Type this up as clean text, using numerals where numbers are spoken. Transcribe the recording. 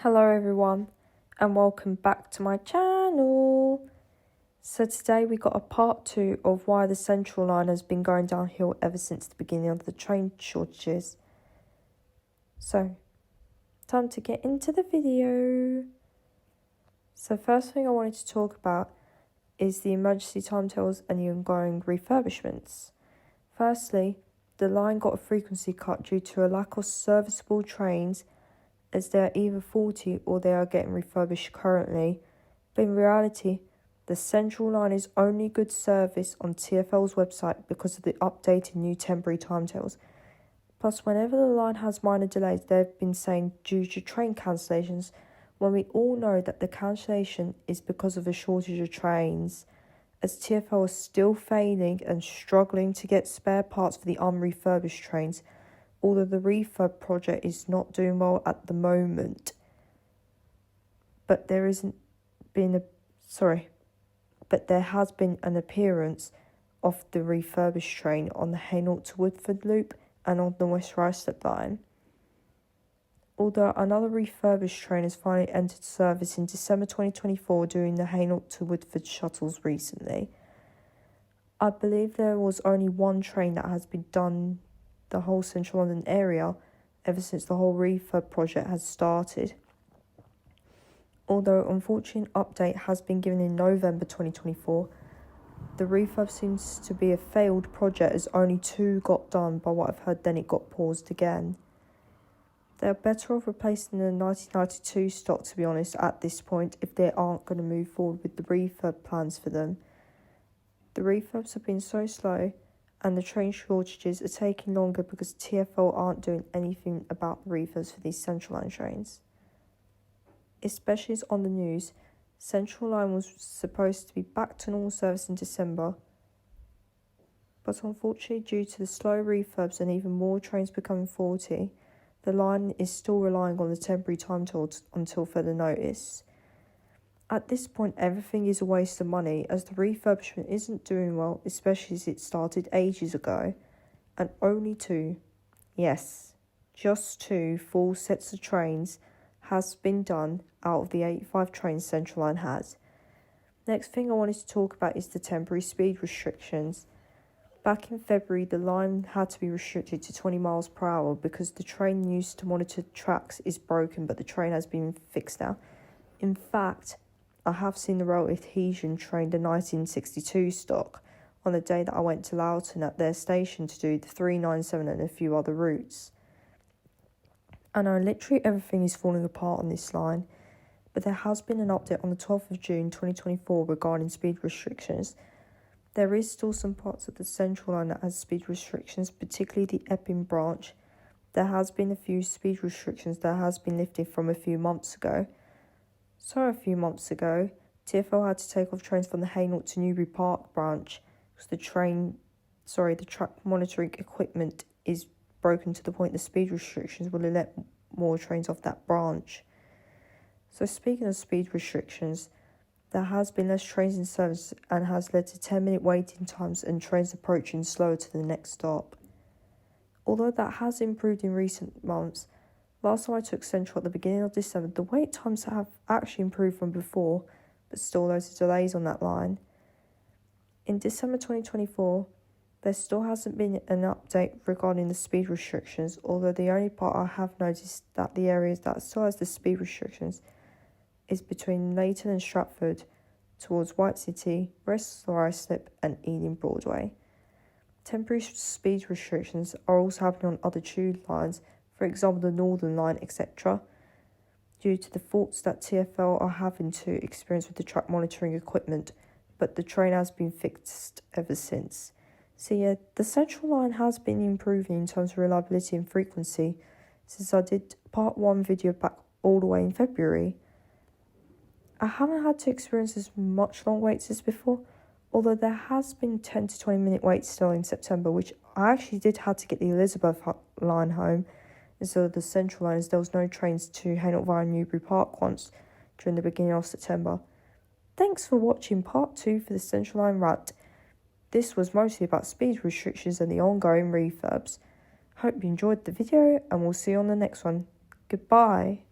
Hello everyone and welcome back to my channel. So today we got a part 2 of why the Central Line has been going downhill ever since the beginning of the train shortages. So, time to get into the video. So first thing I wanted to talk about is the emergency timetables and the ongoing refurbishments. Firstly, the line got a frequency cut due to a lack of serviceable trains, as they are either faulty or they are getting refurbished currently. But in reality, the Central Line is only good service on TfL's website because of the updated new temporary timetables. Plus, whenever the line has minor delays, they've been saying due to train cancellations, when we all know that the cancellation is because of a shortage of trains, as TfL is still failing and struggling to get spare parts for the unrefurbished trains, although the refurb project is not doing well at the moment. But there has been an appearance of the refurbished train on the Hainault to Woodford loop and on the West Ruislip line. Although another refurbished train has finally entered service in December 2024 during the Hainault to Woodford shuttles recently. I believe there was only one train that has been done the whole Central London area ever since the whole refurb project has started. Although unfortunate update has been given in November 2024, the refurb seems to be a failed project as only 2 got done. By what I've heard, then it got paused again. They're better off replacing the 1992 stock, to be honest, at this point, if they aren't going to move forward with the refurb plans for them. The refurbs have been so slow, and the train shortages are taking longer because TfL aren't doing anything about the refurbs for these Central Line trains. Especially as on the news, Central Line was supposed to be back to normal service in December, but unfortunately due to the slow refurbs and even more trains becoming faulty, the line is still relying on the temporary timetables until further notice. At this point, everything is a waste of money as the refurbishment isn't doing well, especially as it started ages ago, and only 2, yes, just 2 full sets of trains has been done out of the 85 trains Central Line has. Next thing I wanted to talk about is the temporary speed restrictions. Back in February, the line had to be restricted to 20 miles per hour because the train used to monitor tracks is broken, but the train has been fixed now. In fact, I have seen the Royal Adhesion train, the 1962 stock, on the day that I went to Loughton at their station to do the 397 and a few other routes. I know literally everything is falling apart on this line, but there has been an update on the 12th of June 2024 regarding speed restrictions. There is still some parts of the Central Line that has speed restrictions, particularly the Epping branch. There has been a few speed restrictions that has been lifted from a few months ago. So a few months ago, TfL had to take off trains from the Hainault to Newbury Park branch because the track monitoring equipment is broken to the point the speed restrictions will let more trains off that branch. So speaking of speed restrictions, there has been less trains in service and has led to 10-minute waiting times and trains approaching slower to the next stop. Although that has improved in recent months, last time I took Central at the beginning of December, the wait times have actually improved from before, but still loads of delays on that line. In December 2024, there still hasn't been an update regarding the speed restrictions, although the only part I have noticed that the areas that still has the speed restrictions is between Leighton and Stratford towards White City, West Ruislip and Ealing Broadway. Temporary speed restrictions are also happening on other tube lines, for example the Northern Line, etc., due to the faults that TfL are having to experience with the track monitoring equipment, but the train has been fixed ever since. So yeah, the Central Line has been improving in terms of reliability and frequency since I did part 1 video back all the way in February. I haven't had to experience as much long waits as before, although there has been 10 to 20 minute waits still in September, which I actually did have to get the Elizabeth line home instead of the Central Line, as there was no trains to Hainault via Newbury Park once during the beginning of September. Thanks for watching part 2 for the Central Line rant. This was mostly about speed restrictions and the ongoing refurbs. Hope you enjoyed the video and we'll see you on the next one. Goodbye.